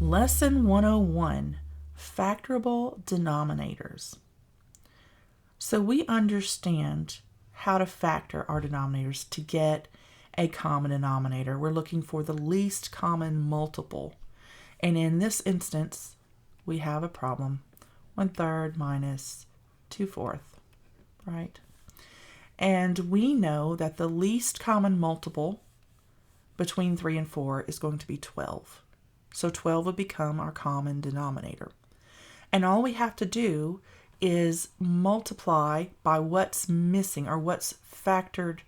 Lesson 101, Factorable Denominators. So we understand how to factor our denominators to get a common denominator. We're looking for the least common multiple. And in this instance, we have a problem. 1/3 minus 2/4, right? And we know that the least common multiple between 3 and 4 is going to be 12. So 12 would become our common denominator. And all we have to do is multiply by what's missing or what's factored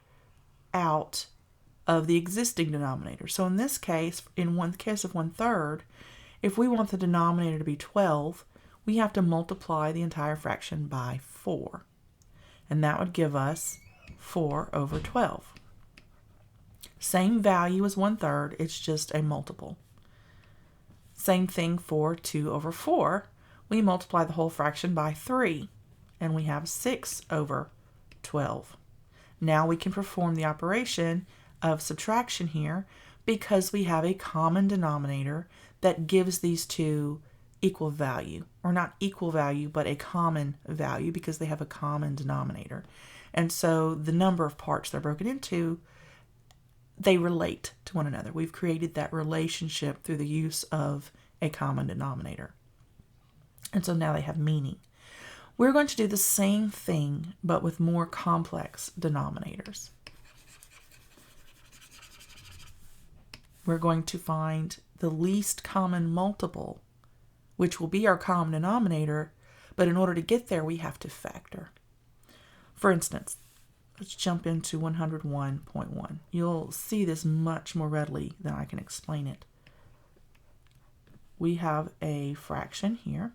out of the existing denominator. So in this case, in one case of 1/3, if we want the denominator to be 12, we have to multiply the entire fraction by 4. And that would give us 4 over 12. Same value as 1/3, it's just a multiple. Same thing for 2 over 4. We multiply the whole fraction by 3, and we have 6 over 12. Now we can perform the operation of subtraction here because we have a common denominator that gives these two equal value, or not equal value, but a common value because they have a common denominator. And so the number of parts they're broken into, they relate to one another. We've created that relationship through the use of a common denominator. And so now they have meaning. We're going to do the same thing, but with more complex denominators. We're going to find the least common multiple, which will be our common denominator, but in order to get there, we have to factor. For instance, let's jump into 101.1. You'll see this much more readily than I can explain it. We have a fraction here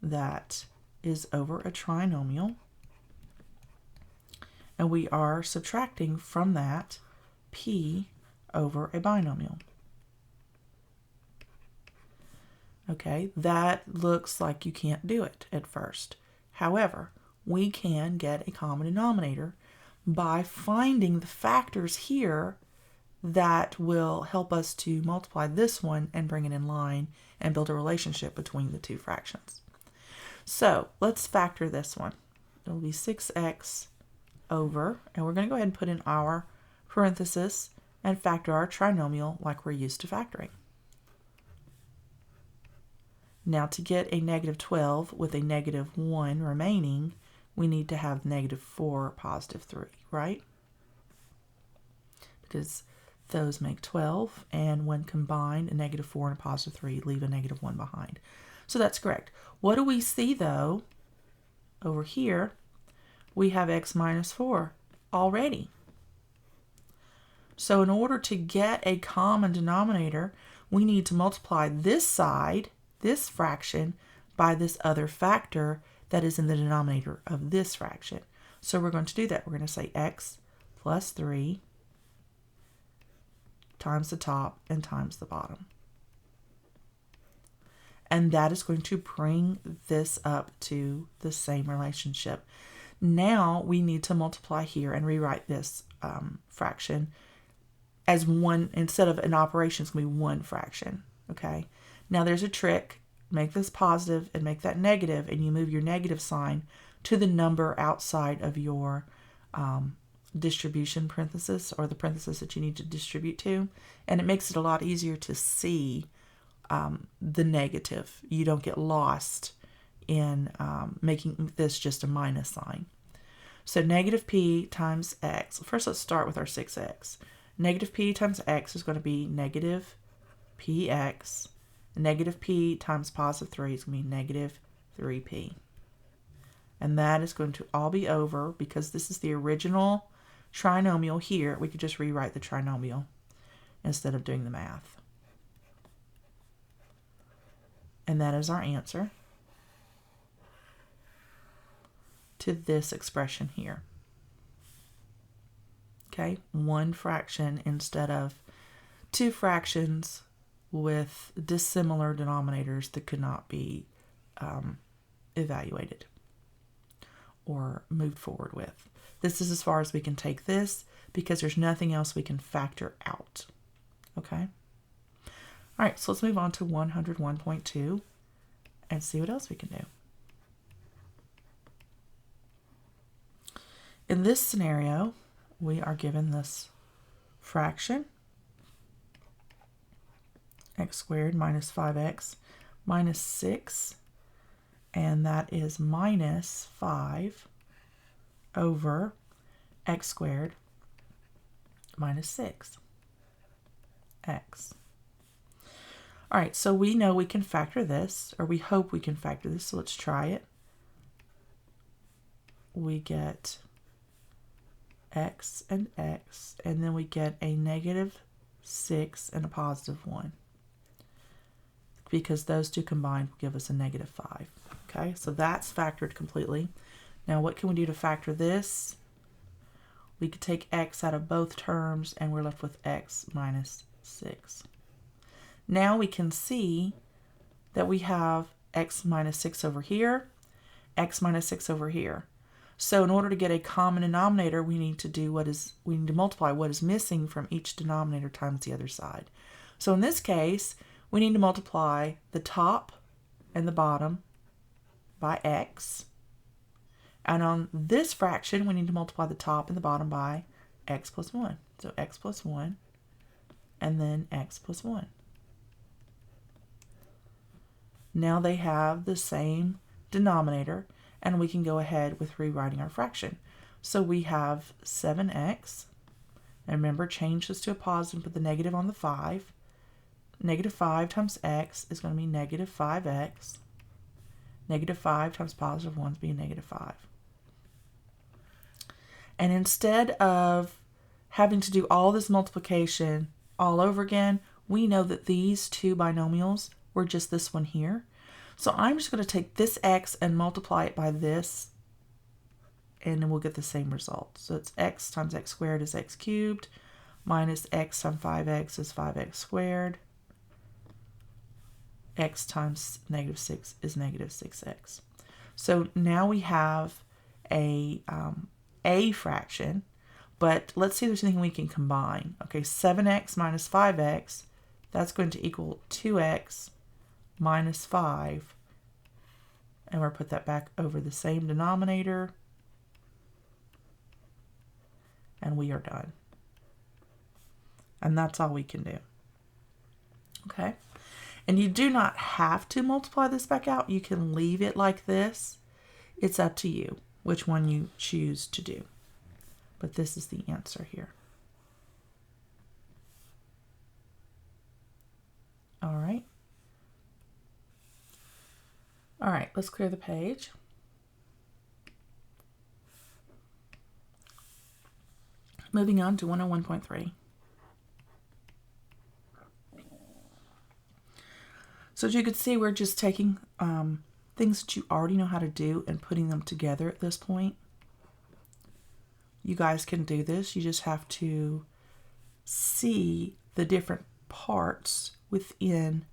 that is over a trinomial, and we are subtracting from that p over a binomial. Okay, that looks like you can't do it at first. However, we can get a common denominator by finding the factors here that will help us to multiply this one and bring it in line and build a relationship between the two fractions. So let's factor this one. It'll be 6x over, and we're going to go ahead and put in our parenthesis and factor our trinomial like we're used to factoring. Now to get a negative 12 with a negative 1 remaining, we need to have negative 4, positive 3, right? Because those make 12, and when combined, a negative 4 and a positive 3 leave a negative 1 behind. So that's correct. What do we see, though? Over here, we have x minus 4 already. So in order to get a common denominator, we need to multiply this side, this fraction, by this other factor that is in the denominator of this fraction. So we're going to do that. We're going to say x plus 3 times the top and times the bottom. And that is going to bring this up to the same relationship. Now we need to multiply here and rewrite this fraction as one, instead of an operation, it's going to be one fraction. Okay. Now there's a trick. Make this positive and make that negative, and you move your negative sign to the number outside of your distribution parenthesis, or the parenthesis that you need to distribute to, and it makes it a lot easier to see the negative. You don't get lost in making this just a minus sign. So negative p times x. First, let's start with our 6x. Negative p times x is going to be negative px. Negative p times positive 3 is going to be negative 3p. And that is going to all be over, because this is the original trinomial here. We could just rewrite the trinomial instead of doing the math. And that is our answer to this expression here. Okay, one fraction instead of two fractions with dissimilar denominators that could not be evaluated or moved forward with. This is as far as we can take this because there's nothing else we can factor out. Okay? All right, so let's move on to 101.2 and see what else we can do. In this scenario, we are given this fraction, x squared minus 5x minus 6, and that is minus 5 over x squared minus 6x. All right, so we know we can factor this, or we hope we can factor this, so let's try it. We get x, and then we get a negative 6 and a positive 1. Because those two combined will give us a negative 5. Okay, so that's factored completely. Now what can we do to factor this? We could take x out of both terms and we're left with x minus 6. Now we can see that we have x minus 6 over here, x minus 6 over here. So in order to get a common denominator, we need to multiply what is missing from each denominator times the other side. So in this case, we need to multiply the top and the bottom by x. And on this fraction, we need to multiply the top and the bottom by x plus 1. So x plus 1, and then x plus 1. Now they have the same denominator, and we can go ahead with rewriting our fraction. So we have 7x, and remember, change this to a positive and put the negative on the 5. Negative 5 times x is going to be negative 5x. Negative 5 times positive 1 is being negative 5. And instead of having to do all this multiplication all over again, we know that these two binomials were just this one here. So I'm just going to take this x and multiply it by this, and then we'll get the same result. So it's x times x squared is x cubed, minus x times 5x is 5x squared. X times negative 6 is negative 6x. So now we have a fraction, but let's see if there's anything we can combine. Okay, 7x minus 5x, that's going to equal 2x minus 5. And we'll put that back over the same denominator. And we are done. And that's all we can do. Okay. And you do not have to multiply this back out. You can leave it like this. It's up to you which one you choose to do. But this is the answer here. All right. All right, let's clear the page. Moving on to 101.3. So as you can see, we're just taking things that you already know how to do and putting them together at this point. You guys can do this. You just have to see the different parts within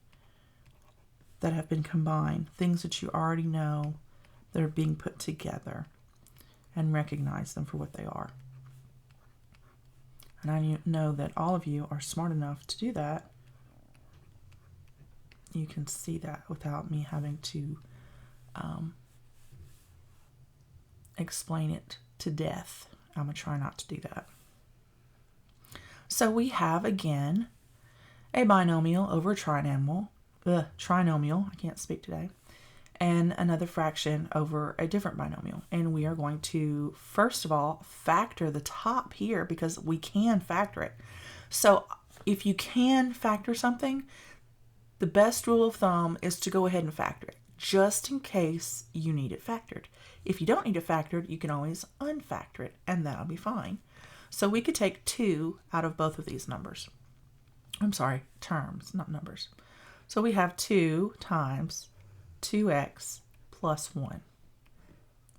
that have been combined, things that you already know that are being put together, and recognize them for what they are. And I know that all of you are smart enough to do that. You can see that without me having to explain it to death. I'm going to try not to do that. So we have, again, a binomial over a trinomial. I can't speak today. And another fraction over a different binomial. And we are going to, first of all, factor the top here because we can factor it. So if you can factor something, the best rule of thumb is to go ahead and factor it, just in case you need it factored. If you don't need it factored, you can always unfactor it, and that'll be fine. So we could take 2 out of both of these numbers. I'm sorry, terms, not numbers. So we have 2 times 2x plus 1,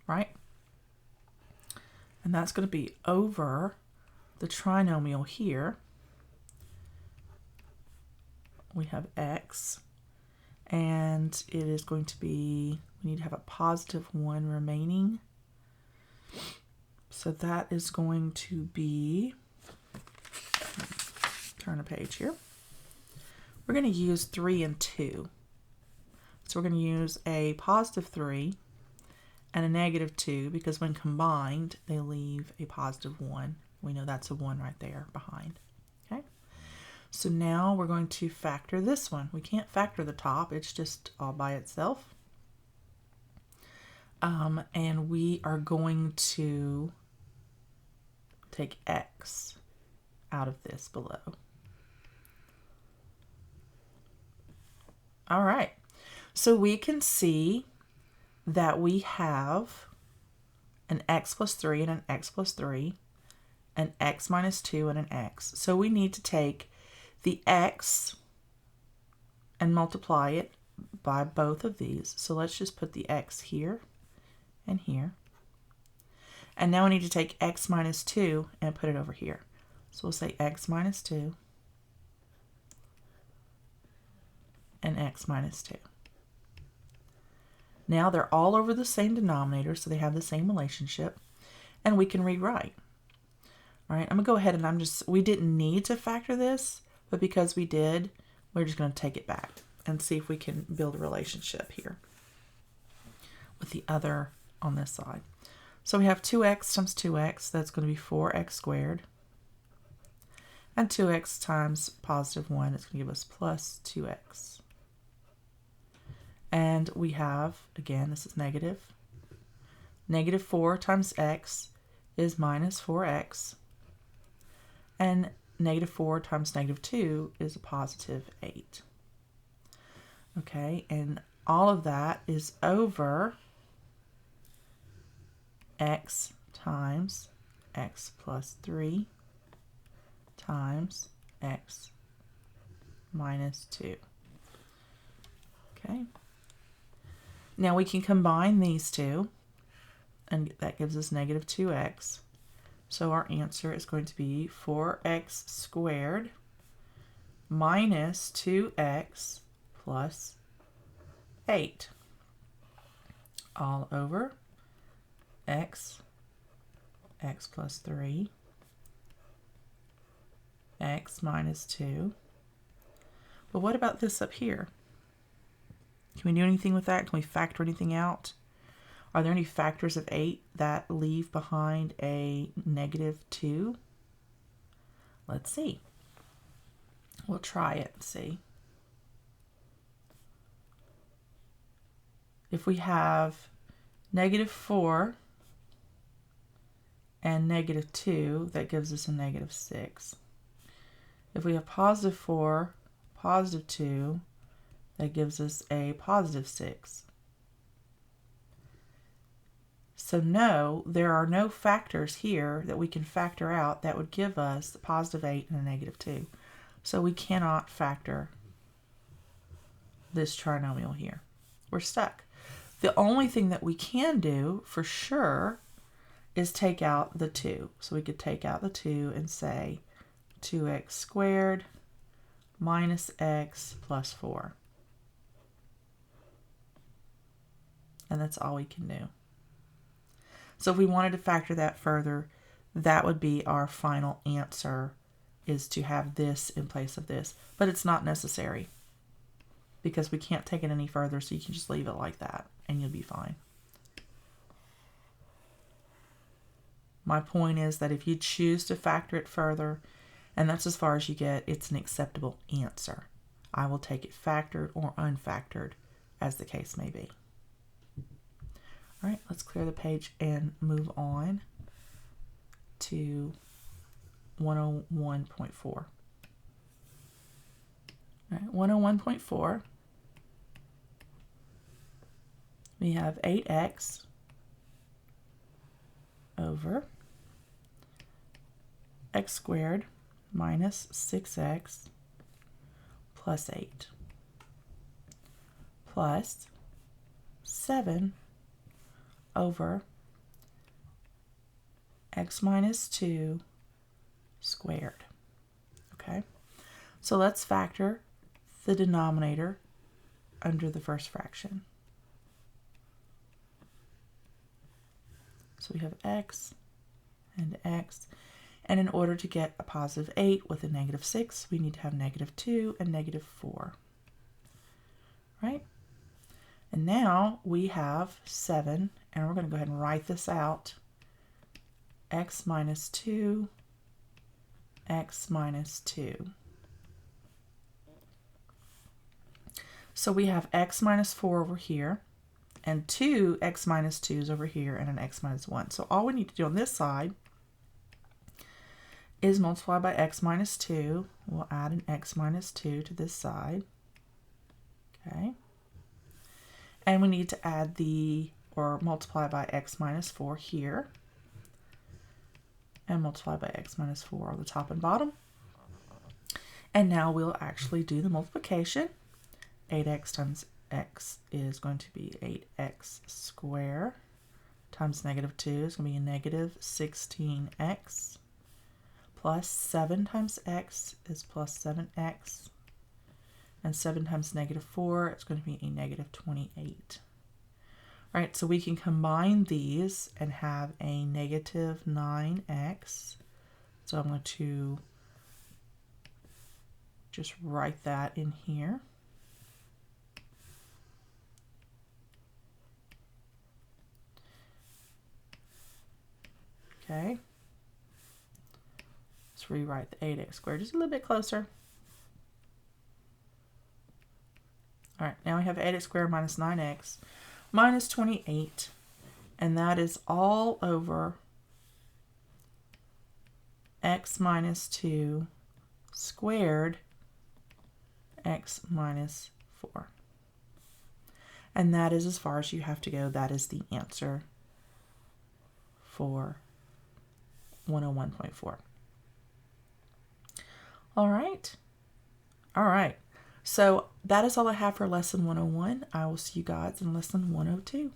right? And that's going to be over the trinomial here. We have x, and it is going to be, we need to have a positive 1 remaining. So that is going to be, turn a page here. we're going to use 3 and 2. So we're going to use a positive 3 and a negative 2 because when combined, they leave a positive 1. We know that's a 1 right there behind. Okay. So now we're going to factor this one. We can't factor the top. It's just all by itself. And we are going to take x out of this below. All right. So we can see that we have an x plus 3 and an x plus 3, an x minus 2 and an x. So we need to take the x and multiply it by both of these. So let's just put the x here and here. And now we need to take x minus 2 and put it over here. So we'll say x minus 2 and x minus 2. Now they're all over the same denominator, so they have the same relationship, and we can rewrite. All right, I'm going to go ahead and we didn't need to factor this, but because we did, we're just going to take it back and see if we can build a relationship here with the other on this side. So we have 2x times 2x, that's going to be 4x squared. And 2x times positive 1 is going to give us plus 2x. And we have, again, this is negative. Negative 4 times x is minus 4x. And negative 4 times negative 2 is a positive 8. Okay, and all of that is over x times x plus 3 times x minus 2. Okay. Now we can combine these two, and that gives us negative 2x. So our answer is going to be 4x squared minus 2x plus 8 all over x plus 3, x minus 2. But what about this up here? Can we do anything with that? Can we factor anything out? Are there any factors of 8 that leave behind a negative 2? Let's see. We'll try it and see. If we have negative 4 and negative 2, that gives us a negative 6. If we have positive 4, positive 2, that gives us a positive 6. So no, there are no factors here that we can factor out that would give us a positive 8 and a negative 2. So we cannot factor this trinomial here. We're stuck. The only thing that we can do for sure is take out the 2. So we could take out the 2 and say 2x squared minus x plus 4. And that's all we can do. So if we wanted to factor that further, that would be our final answer, is to have this in place of this. But it's not necessary because we can't take it any further, so you can just leave it like that and you'll be fine. My point is that if you choose to factor it further, and that's as far as you get, it's an acceptable answer. I will take it factored or unfactored, as the case may be. All right, let's clear the page and move on to 101.4. All right, 101.4, we have 8x over x squared minus 6x plus 8 plus 7 over x minus 2 squared. Okay, so let's factor the denominator under the first fraction. So we have x and x. And in order to get a positive 8 with a negative 6, we need to have negative 2 and negative 4. Right? And now we have 7, and we're going to go ahead and write this out. X minus 2, x minus 2. So we have x minus 4 over here, and 2x minus 2 is over here, and an x minus 1. So all we need to do on this side is multiply by x minus 2. We'll add an x minus 2 to this side. Okay. And we need to add or multiply by x minus 4 here. And multiply by x minus 4 on the top and bottom. And now we'll actually do the multiplication. 8x times x is going to be 8x squared times negative 2 is going to be a negative 16x, plus 7 times x is plus 7x, and 7 times negative 4 is going to be a negative 28. All right, so we can combine these and have a negative 9x. So I'm going to just write that in here. Okay. Let's rewrite the 8x squared just a little bit closer. All right, now we have 8x squared minus 9x minus 28, and that is all over x minus 2 squared x minus 4. And that is as far as you have to go. That is the answer for 101.4. All right. All right. So that is all I have for lesson 101. I will see you guys in lesson 102.